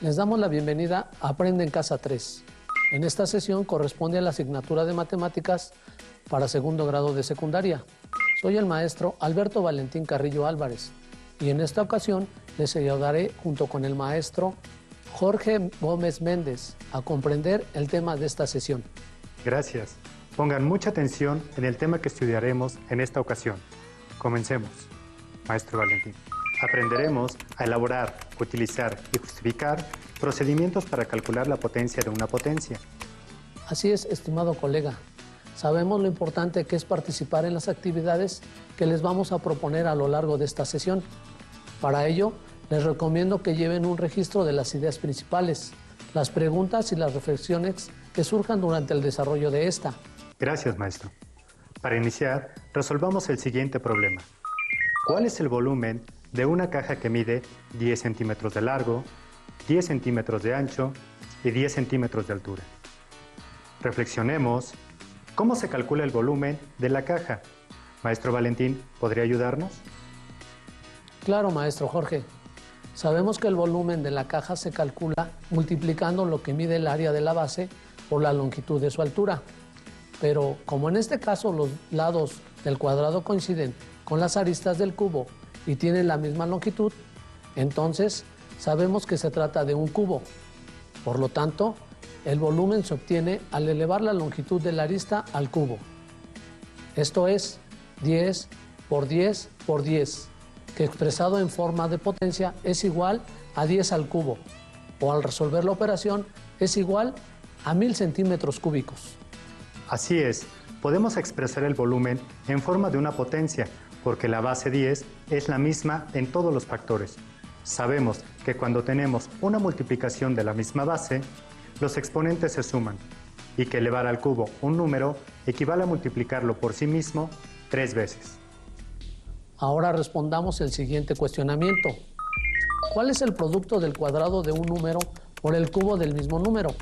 Les damos la bienvenida a Aprende en Casa 3. En esta sesión corresponde a la asignatura de Matemáticas para segundo grado de secundaria. Soy el maestro Alberto Valentín Carrillo Álvarez y en esta ocasión les ayudaré junto con el maestro Jorge Gómez Méndez a comprender el tema de esta sesión. Gracias. Pongan mucha atención en el tema que estudiaremos en esta ocasión. Comencemos, maestro Valentín. Aprenderemos a elaborar, utilizar y justificar procedimientos para calcular la potencia de una potencia. Así es, estimado colega. Sabemos lo importante que es participar en las actividades que les vamos a proponer a lo largo de esta sesión. Para ello, les recomiendo que lleven un registro de las ideas principales, las preguntas y las reflexiones que surjan durante el desarrollo de esta. Gracias, maestro. Para iniciar, resolvamos el siguiente problema. ¿Cuál es el volumen de una caja que mide 10 centímetros de largo, 10 centímetros de ancho y 10 centímetros de altura? Reflexionemos. ¿Cómo se calcula el volumen de la caja? Maestro Valentín, ¿podría ayudarnos? Claro, maestro Jorge. Sabemos que el volumen de la caja se calcula multiplicando lo que mide el área de la base por la longitud de su altura. Pero como en este caso los lados del cuadrado coinciden con las aristas del cubo y tienen la misma longitud, entonces sabemos que se trata de un cubo. Por lo tanto, el volumen se obtiene al elevar la longitud de la arista al cubo. Esto es 10 por 10 por 10, que expresado en forma de potencia es igual a 10 al cubo, o al resolver la operación es igual a 1000 centímetros cúbicos. Así es, podemos expresar el volumen en forma de una potencia, porque la base 10 es la misma en todos los factores. Sabemos que cuando tenemos una multiplicación de la misma base, los exponentes se suman, y que elevar al cubo un número equivale a multiplicarlo por sí mismo 3 veces. Ahora respondamos el siguiente cuestionamiento. ¿Cuál es el producto del cuadrado de un número por el cubo del mismo número?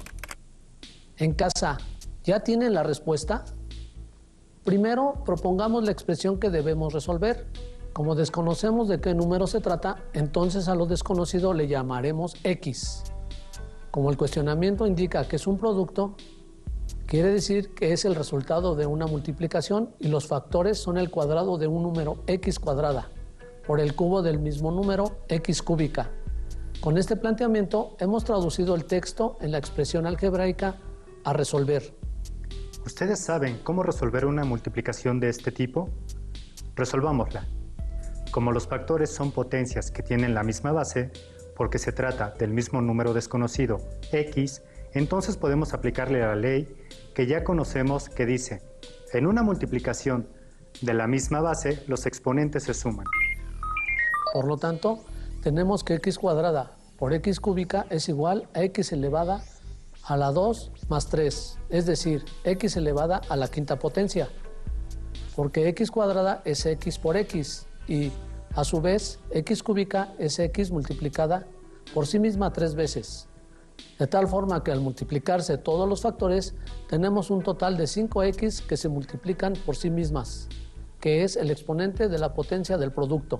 En casa, ¿ya tienen la respuesta? Primero, propongamos la expresión que debemos resolver. Como desconocemos de qué número se trata, entonces a lo desconocido le llamaremos X. Como el cuestionamiento indica que es un producto, quiere decir que es el resultado de una multiplicación y los factores son el cuadrado de un número X cuadrada por el cubo del mismo número X cúbica. Con este planteamiento hemos traducido el texto en la expresión algebraica a resolver. ¿Ustedes saben cómo resolver una multiplicación de este tipo? Resolvámosla. Como los factores son potencias que tienen la misma base, porque se trata del mismo número desconocido, X, entonces podemos aplicarle la ley que ya conocemos que dice, en una multiplicación de la misma base, los exponentes se suman. Por lo tanto, tenemos que X cuadrada por X cúbica es igual a X elevada a la 2 más 3, es decir, X elevada a la quinta potencia, porque X cuadrada es X por X y, a su vez, X cúbica es X multiplicada por sí misma 3 veces. De tal forma que al multiplicarse todos los factores, tenemos un total de 5X que se multiplican por sí mismas, que es el exponente de la potencia del producto.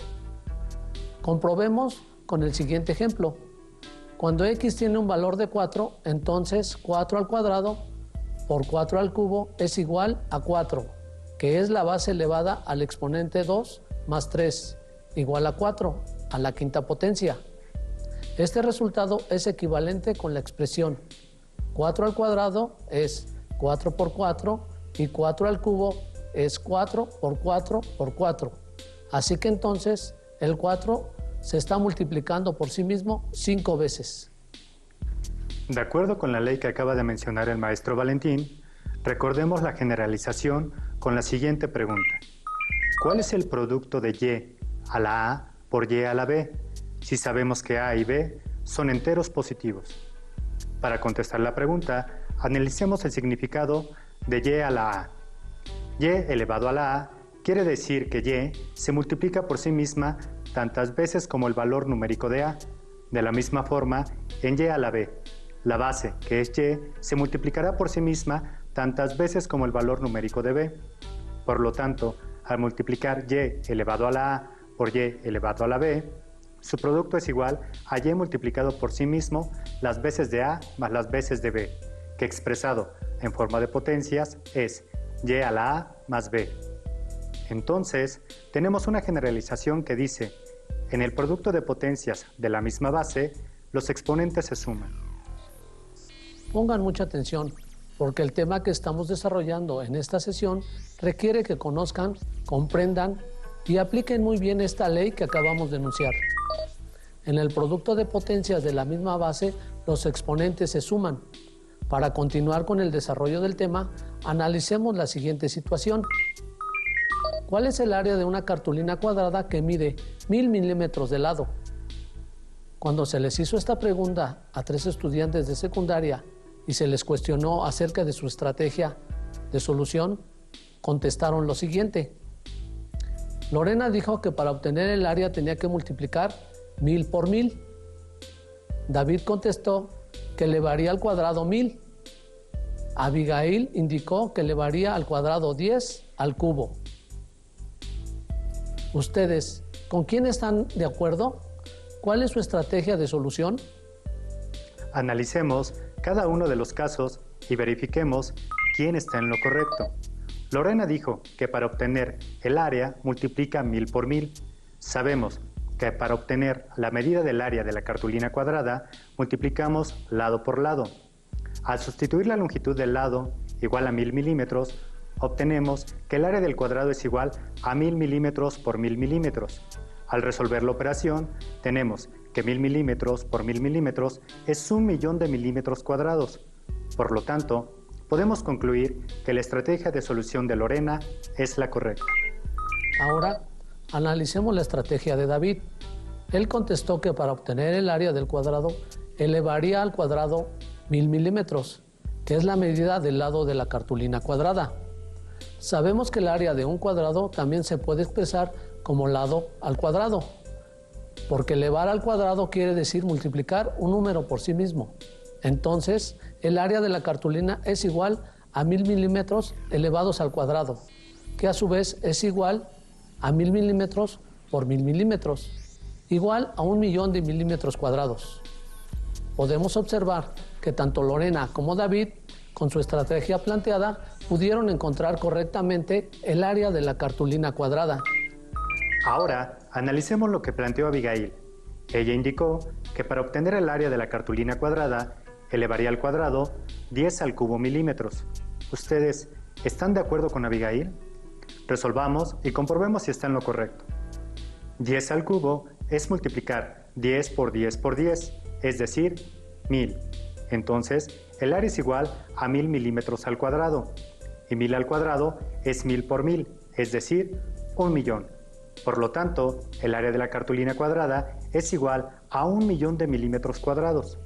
Comprobemos con el siguiente ejemplo. Cuando X tiene un valor de 4, entonces 4 al cuadrado por 4 al cubo es igual a 4, que es la base elevada al exponente 2 más 3, igual a 4, a la quinta potencia. Este resultado es equivalente con la expresión 4 al cuadrado es 4 por 4 y 4 al cubo es 4 por 4 por 4. Así que entonces el 4 se está multiplicando por sí mismo 5 veces. De acuerdo con la ley que acaba de mencionar el maestro Valentín, recordemos la generalización con la siguiente pregunta. ¿Cuál es el producto de Y a la A por Y a la B, si sabemos que A y B son enteros positivos? Para contestar la pregunta, analicemos el significado de Y a la A. Y elevado a la A quiere decir que Y se multiplica por sí misma tantas veces como el valor numérico de A. De la misma forma, en Y a la B, la base, que es Y, se multiplicará por sí misma tantas veces como el valor numérico de B. Por lo tanto, al multiplicar Y elevado a la A por Y elevado a la B, Su producto es igual a y multiplicado por sí mismo las veces de a más las veces de b, que expresado en forma de potencias es y a la a más b. Entonces, tenemos una generalización que dice, en el producto de potencias de la misma base, los exponentes se suman. Pongan mucha atención, porque el tema que estamos desarrollando en esta sesión requiere que conozcan, comprendan y apliquen muy bien esta ley que acabamos de enunciar. En el producto de potencias de la misma base, los exponentes se suman. Para continuar con el desarrollo del tema, analicemos la siguiente situación. ¿Cuál es el área de una cartulina cuadrada que mide 1000 milímetros de lado? Cuando se les hizo esta pregunta a 3 estudiantes de secundaria y se les cuestionó acerca de su estrategia de solución, contestaron lo siguiente. Lorena dijo que para obtener el área tenía que multiplicar 1000 por 1000. David contestó que elevaría al cuadrado 1000. Abigail indicó que elevaría al cuadrado 10 al cubo. ¿Ustedes con quién están de acuerdo? ¿Cuál es su estrategia de solución? Analicemos cada uno de los casos y verifiquemos quién está en lo correcto. Lorena dijo que para obtener el área multiplica 1000 por 1000. Sabemos que para obtener la medida del área de la cartulina cuadrada multiplicamos lado por lado. Al sustituir la longitud del lado igual a 1000 milímetros, obtenemos que el área del cuadrado es igual a 1000 milímetros por 1000 milímetros. Al resolver la operación, tenemos que 1000 milímetros por 1000 milímetros es 1.000.000 de milímetros cuadrados. Por lo tanto, podemos concluir que la estrategia de solución de Lorena es la correcta. Ahora, analicemos la estrategia de David. Él contestó que para obtener el área del cuadrado, elevaría al cuadrado 1000 milímetros, que es la medida del lado de la cartulina cuadrada. Sabemos que el área de un cuadrado también se puede expresar como lado al cuadrado, porque elevar al cuadrado quiere decir multiplicar un número por sí mismo. Entonces, el área de la cartulina es igual a 1000 milímetros elevados al cuadrado, que a su vez es igual a 1000 milímetros por 1000 milímetros, igual a 1.000.000 de milímetros cuadrados. Podemos observar que tanto Lorena como David, con su estrategia planteada, pudieron encontrar correctamente el área de la cartulina cuadrada. Ahora, analicemos lo que planteó Abigail. Ella indicó que para obtener el área de la cartulina cuadrada, elevaría al cuadrado 10 al cubo milímetros. ¿Ustedes están de acuerdo con Abigail? Resolvamos y comprobemos si está en lo correcto. 10 al cubo es multiplicar 10 por 10 por 10, es decir, 1000. Entonces, el área es igual a 1000 milímetros al cuadrado. Y 1000 al cuadrado es 1000 por 1000, es decir, 1.000.000. Por lo tanto, el área de la cartulina cuadrada es igual a 1.000.000 de milímetros cuadrados.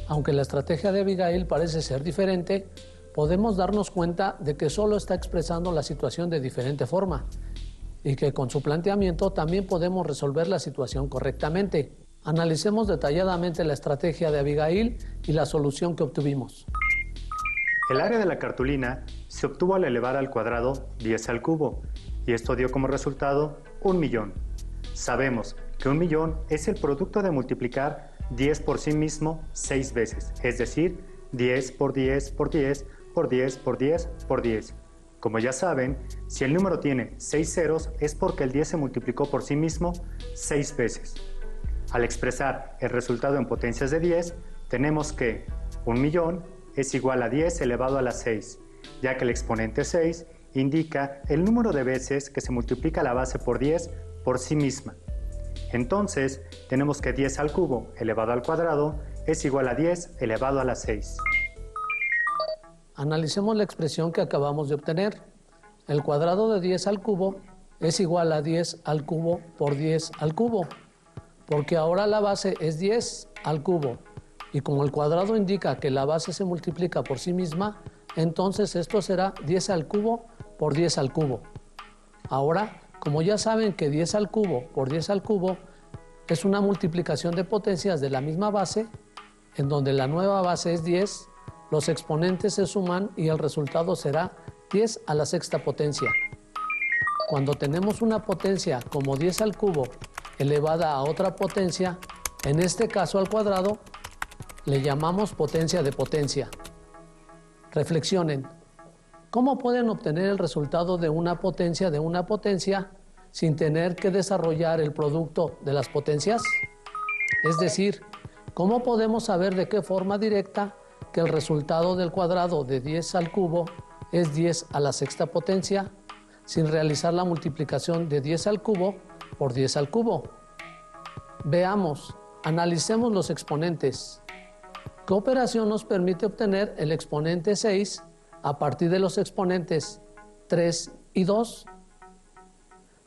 Aunque la estrategia de Abigail parece ser diferente, podemos darnos cuenta de que solo está expresando la situación de diferente forma y que con su planteamiento también podemos resolver la situación correctamente. Analicemos detalladamente la estrategia de Abigail y la solución que obtuvimos. El área de la cartulina se obtuvo al elevar al cuadrado 10 al cubo, y esto dio como resultado 1.000.000. Sabemos que 1.000.000 es el producto de multiplicar 10 por sí mismo 6 veces, es decir, 10 por 10 por 10 por 10 por 10 por 10. Como ya saben, si el número tiene 6 ceros es porque el 10 se multiplicó por sí mismo 6 veces. Al expresar el resultado en potencias de 10, tenemos que 1.000.000 es igual a 10 elevado a la 6, ya que el exponente 6 indica el número de veces que se multiplica la base por 10 por sí misma. Entonces, tenemos que 10 al cubo elevado al cuadrado es igual a 10 elevado a la 6. Analicemos la expresión que acabamos de obtener. El cuadrado de 10 al cubo es igual a 10 al cubo por 10 al cubo, porque ahora la base es 10 al cubo, y como el cuadrado indica que la base se multiplica por sí misma, entonces esto será 10 al cubo por 10 al cubo. Ahora, como ya saben que 10 al cubo por 10 al cubo es una multiplicación de potencias de la misma base, en donde la nueva base es 10, los exponentes se suman y el resultado será 10 a la sexta potencia. Cuando tenemos una potencia como 10 al cubo elevada a otra potencia, en este caso al cuadrado, le llamamos potencia de potencia. Reflexionen. ¿Cómo pueden obtener el resultado de una potencia sin tener que desarrollar el producto de las potencias? Es decir, ¿cómo podemos saber de qué forma directa que el resultado del cuadrado de 10 al cubo es 10 a la sexta potencia sin realizar la multiplicación de 10 al cubo por 10 al cubo? Veamos, analicemos los exponentes. ¿Qué operación nos permite obtener el exponente 6 a partir de los exponentes 3 y 2?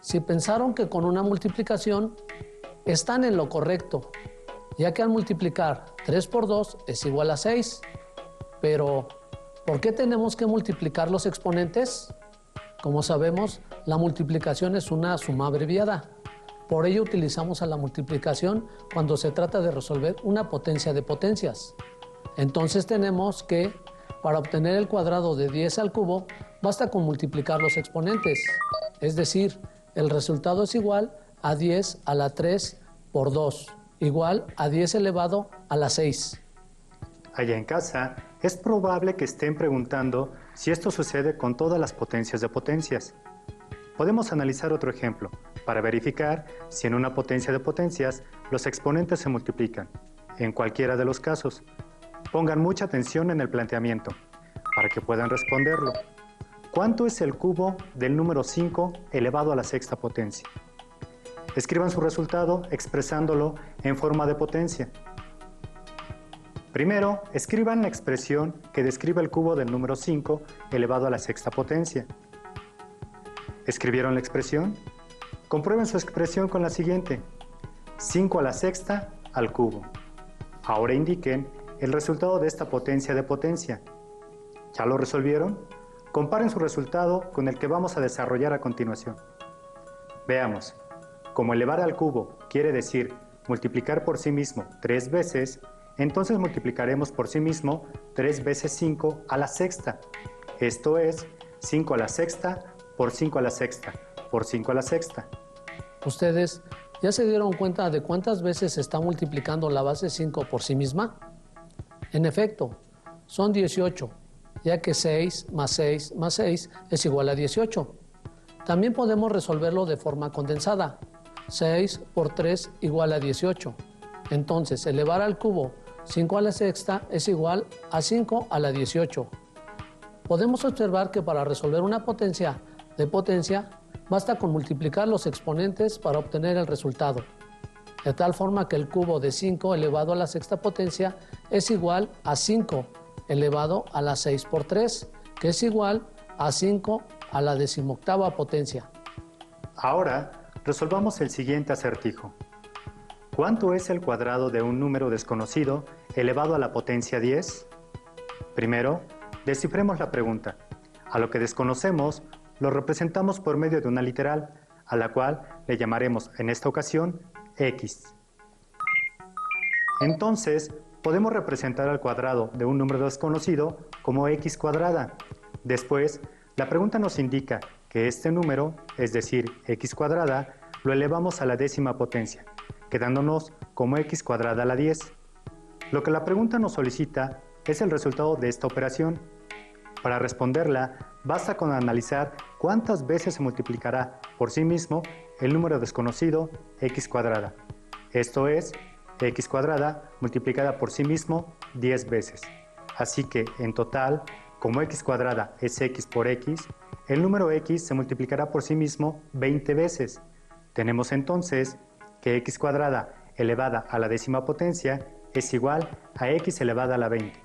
Si pensaron que con una multiplicación están en lo correcto, ya que al multiplicar 3 por 2 es igual a 6. Pero, ¿por qué tenemos que multiplicar los exponentes? Como sabemos, la multiplicación es una suma abreviada. Por ello utilizamos a la multiplicación cuando se trata de resolver una potencia de potencias. Entonces tenemos que, para obtener el cuadrado de 10 al cubo, basta con multiplicar los exponentes. Es decir, el resultado es igual a 10 a la 3 por 2, igual a 10 elevado a la 6. Allá en casa, es probable que estén preguntando si esto sucede con todas las potencias de potencias. Podemos analizar otro ejemplo para verificar si en una potencia de potencias los exponentes se multiplican. En cualquiera de los casos, pongan mucha atención en el planteamiento para que puedan responderlo. ¿Cuánto es el cubo del número 5 elevado a la sexta potencia? Escriban su resultado expresándolo en forma de potencia. Primero, escriban la expresión que describe el cubo del número 5 elevado a la sexta potencia. ¿Escribieron la expresión? Comprueben su expresión con la siguiente: 5 a la sexta al cubo. Ahora indiquen el resultado de esta potencia de potencia. ¿Ya lo resolvieron? Comparen su resultado con el que vamos a desarrollar a continuación. Veamos. Como elevar al cubo quiere decir multiplicar por sí mismo 3 veces, entonces multiplicaremos por sí mismo 3 veces 5 a la sexta. Esto es 5 a la sexta por 5 a la sexta por 5 a la sexta. ¿Ustedes ya se dieron cuenta de cuántas veces se está multiplicando la base 5 por sí misma? En efecto, son 18, ya que 6 más 6 más 6 es igual a 18. También podemos resolverlo de forma condensada. 6 por 3 igual a 18. Entonces, elevar al cubo 5 a la sexta es igual a 5 a la 18. Podemos observar que para resolver una potencia de potencia, basta con multiplicar los exponentes para obtener el resultado. De tal forma que el cubo de 5 elevado a la sexta potencia es igual a 5 elevado a la 6 por 3, que es igual a 5 a la 18ª potencia. Ahora, resolvamos el siguiente acertijo. ¿Cuánto es el cuadrado de un número desconocido elevado a la potencia 10? Primero, descifremos la pregunta. A lo que desconocemos, lo representamos por medio de una literal, a la cual le llamaremos en esta ocasión x. Entonces, podemos representar al cuadrado de un número desconocido como x cuadrada. Después, la pregunta nos indica que este número, es decir, x cuadrada, lo elevamos a la 10ª potencia, quedándonos como x cuadrada a la 10. Lo que la pregunta nos solicita es el resultado de esta operación. Para responderla, basta con analizar cuántas veces se multiplicará por sí mismo el número desconocido x cuadrada. Esto es, x cuadrada multiplicada por sí mismo 10 veces. Así que, en total, como x cuadrada es x por x, el número x se multiplicará por sí mismo 20 veces. Tenemos entonces que x cuadrada elevada a la 10ª potencia es igual a x elevada a la 20.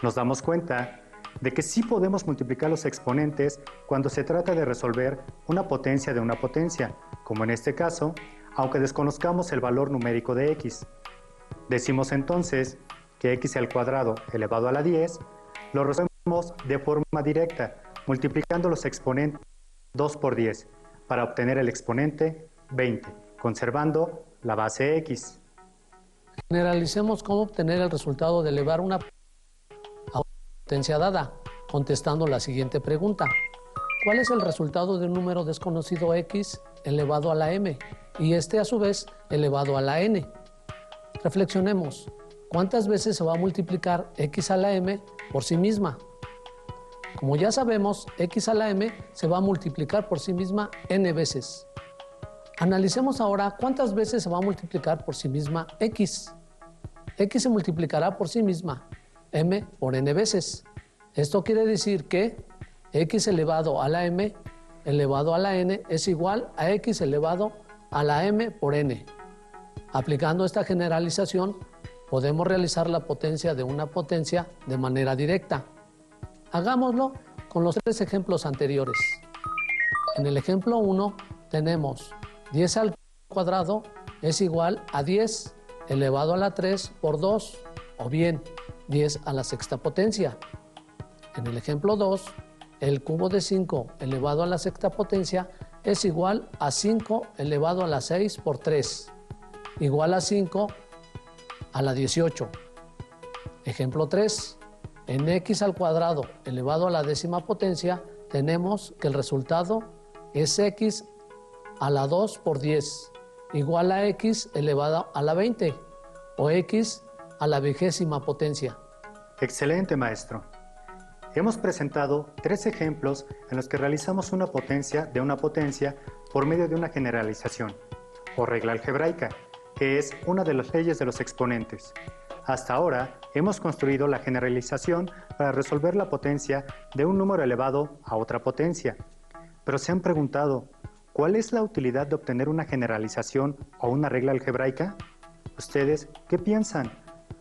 Nos damos cuenta de que sí podemos multiplicar los exponentes cuando se trata de resolver una potencia de una potencia, como en este caso, aunque desconozcamos el valor numérico de x. Decimos entonces que x al cuadrado elevado a la 10 lo resolvemos de forma directa, multiplicando los exponentes 2 por 10, para obtener el exponente 20, conservando la base x. Generalicemos cómo obtener el resultado de elevar una a una potencia dada, contestando la siguiente pregunta. ¿Cuál es el resultado de un número desconocido x elevado a la m y este a su vez elevado a la n? Reflexionemos. ¿Cuántas veces se va a multiplicar x a la m por sí misma? Como ya sabemos, x a la m se va a multiplicar por sí misma n veces. Analicemos ahora cuántas veces se va a multiplicar por sí misma x. X se multiplicará por sí misma m por n veces. Esto quiere decir que x elevado a la m elevado a la n es igual a x elevado a la m por n. Aplicando esta generalización, podemos realizar la potencia de una potencia de manera directa. Hagámoslo con los tres ejemplos anteriores. En el ejemplo 1 tenemos 10 al cuadrado es igual a 10 elevado a la 3 por 2, o bien 10 a la sexta potencia. En el ejemplo 2, el cubo de 5 elevado a la sexta potencia es igual a 5 elevado a la 6 por 3, igual a 5 a la 18. Ejemplo 3, en x al cuadrado elevado a la décima potencia tenemos que el resultado es x a la 2 por 10, igual a x elevado a la 20, o x a la vigésima potencia. Excelente, maestro. Hemos presentado tres ejemplos en los que realizamos una potencia de una potencia por medio de una generalización, o regla algebraica, que es una de las leyes de los exponentes. Hasta ahora hemos construido la generalización para resolver la potencia de un número elevado a otra potencia. Pero se han preguntado, ¿cuál es la utilidad de obtener una generalización o una regla algebraica? ¿Ustedes qué piensan?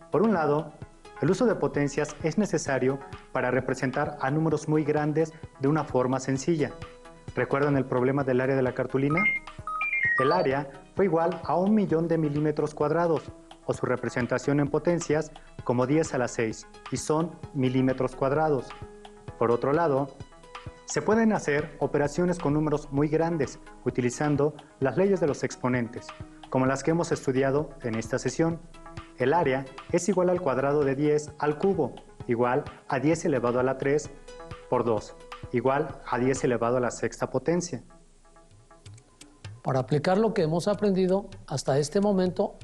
Por un lado, el uso de potencias es necesario para representar a números muy grandes de una forma sencilla. ¿Recuerdan el problema del área de la cartulina? El área fue igual a 1.000.000 de milímetros cuadrados, o su representación en potencias como 10 a la 6, y son milímetros cuadrados. Por otro lado, se pueden hacer operaciones con números muy grandes utilizando las leyes de los exponentes, como las que hemos estudiado en esta sesión. El área es igual al cuadrado de 10 al cubo, igual a 10 elevado a la 3 por 2, igual a 10 elevado a la sexta potencia. Para aplicar lo que hemos aprendido hasta este momento,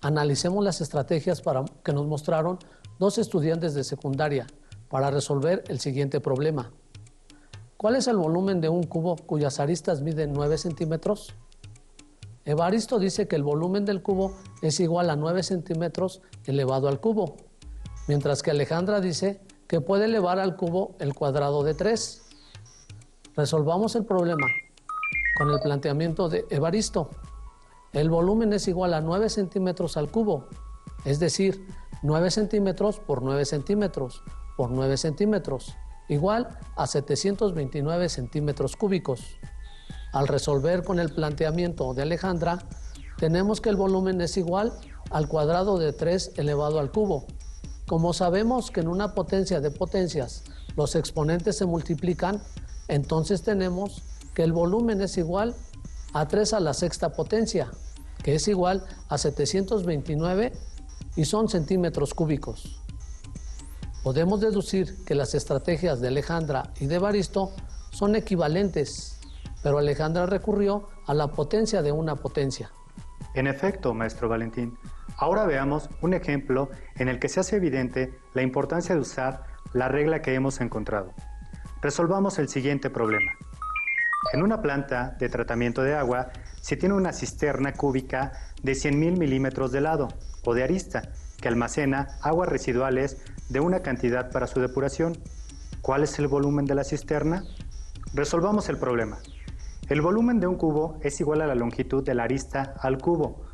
analicemos las estrategias que nos mostraron dos estudiantes de secundaria para resolver el siguiente problema. ¿Cuál es el volumen de un cubo cuyas aristas miden 9 centímetros? Evaristo dice que el volumen del cubo es igual a 9 centímetros elevado al cubo, mientras que Alejandra dice que puede elevar al cubo el cuadrado de 3. Resolvamos el problema con el planteamiento de Evaristo. El volumen es igual a 9 centímetros al cubo, es decir, 9 centímetros por 9 centímetros por 9 centímetros, igual a 729 centímetros cúbicos. Al resolver con el planteamiento de Alejandra, tenemos que el volumen es igual al cuadrado de 3 elevado al cubo. Como sabemos que en una potencia de potencias los exponentes se multiplican, entonces tenemos que el volumen es igual a 3 a la sexta potencia, que es igual a 729 y son centímetros cúbicos. Podemos deducir que las estrategias de Alejandra y de Evaristo son equivalentes, pero Alejandra recurrió a la potencia de una potencia. En efecto, maestro Valentín. Ahora veamos un ejemplo en el que se hace evidente la importancia de usar la regla que hemos encontrado. Resolvamos el siguiente problema. En una planta de tratamiento de agua se tiene una cisterna cúbica de 100.000 milímetros de lado o de arista que almacena aguas residuales de una cantidad para su depuración. ¿Cuál es el volumen de la cisterna? Resolvamos el problema. El volumen de un cubo es igual a la longitud de la arista al cubo.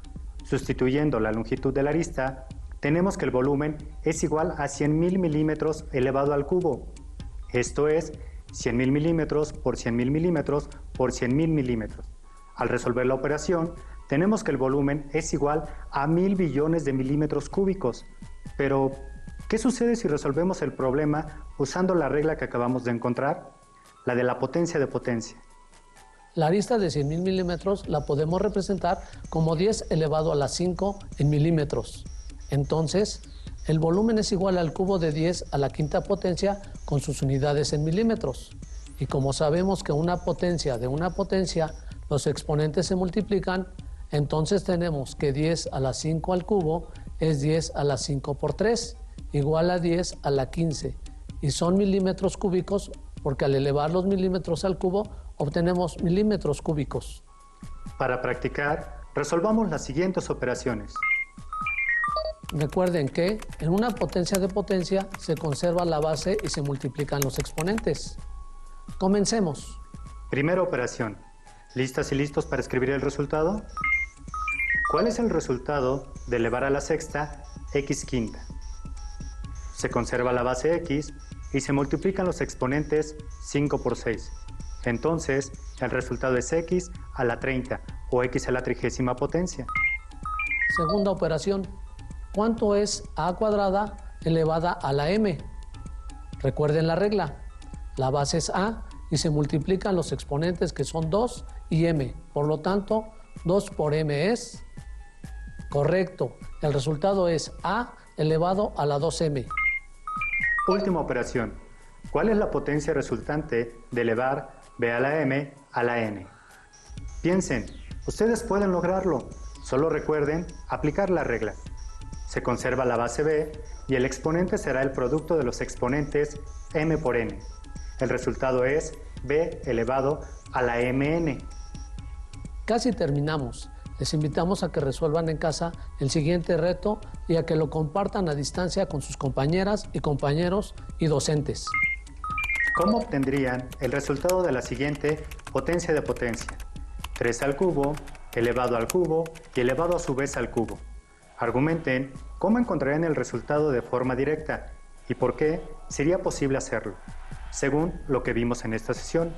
Sustituyendo la longitud de la arista, tenemos que el volumen es igual a 100.000 milímetros elevado al cubo. Esto es 100.000 milímetros por 100.000 milímetros por 100.000 milímetros. Al resolver la operación, tenemos que el volumen es igual a 1.000 billones de milímetros cúbicos. Pero, ¿qué sucede si resolvemos el problema usando la regla que acabamos de encontrar? La de la potencia de potencia. La arista de 100.000 milímetros la podemos representar como 10 elevado a la 5 en milímetros. Entonces, el volumen es igual al cubo de 10 a la quinta potencia con sus unidades en milímetros, Y como sabemos que una potencia de una potencia, los exponentes se multiplican, entonces tenemos que 10 a la 5 al cubo es 10 a la 5 por 3, igual a 10 a la 15. Y son milímetros cúbicos, porque al elevar los milímetros al cubo, obtenemos milímetros cúbicos. Para practicar, resolvamos las siguientes operaciones. Recuerden que en una potencia de potencia se conserva la base y se multiplican los exponentes. Comencemos. Primera operación. ¿Listas y listos para escribir el resultado? ¿Cuál es el resultado de elevar a la sexta x quinta? Se conserva la base x y se multiplican los exponentes 5 por 6. Entonces, el resultado es x a la 30 o x a la 30ª potencia. Segunda operación. ¿Cuánto es a cuadrada elevada a la m? Recuerden la regla. La base es a y se multiplican los exponentes que son 2 y m. Por lo tanto, 2 por m es... Correcto. El resultado es a elevado a la 2m. Última operación. ¿Cuál es la potencia resultante de elevar b a la m a la n? Piensen, ustedes pueden lograrlo. Solo recuerden aplicar la regla. Se conserva la base b y el exponente será el producto de los exponentes m por n. El resultado es b elevado a la mn. Casi terminamos. Les invitamos a que resuelvan en casa el siguiente reto y a que lo compartan a distancia con sus compañeras y compañeros y docentes. ¿Cómo obtendrían el resultado de la siguiente potencia de potencia? 3 al cubo, elevado al cubo y elevado a su vez al cubo. Argumenten cómo encontrarían el resultado de forma directa y por qué sería posible hacerlo, según lo que vimos en esta sesión.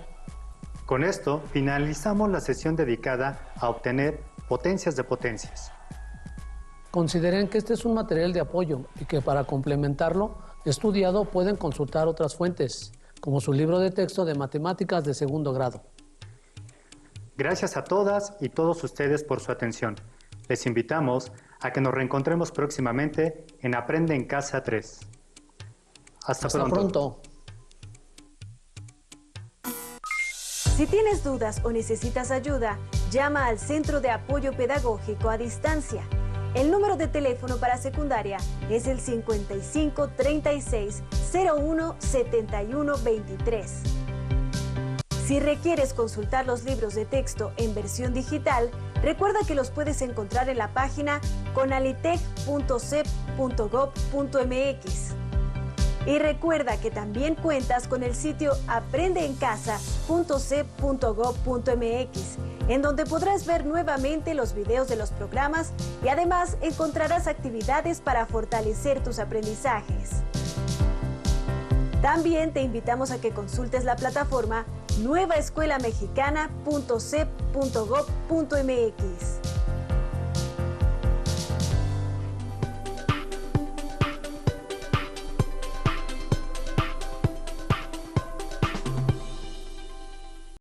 Con esto finalizamos la sesión dedicada a obtener potencias de potencias. Consideren que este es un material de apoyo y que para complementarlo estudiado pueden consultar otras fuentes, como su libro de texto de matemáticas de segundo grado. Gracias a todas y todos ustedes por su atención. Les invitamos a que nos reencontremos próximamente en Aprende en Casa 3. Hasta pronto. Si tienes dudas o necesitas ayuda, llama al Centro de Apoyo Pedagógico a Distancia. El número de teléfono para secundaria es el 55 36 01 71 23. Si requieres consultar los libros de texto en versión digital, recuerda que los puedes encontrar en la página conalitec.cep.gov.mx. Y recuerda que también cuentas con el sitio aprendeencasa.cep.gov.mx, en donde podrás ver nuevamente los videos de los programas y además encontrarás actividades para fortalecer tus aprendizajes. También te invitamos a que consultes la plataforma nuevaescuelamexicana.cep.gov.mx.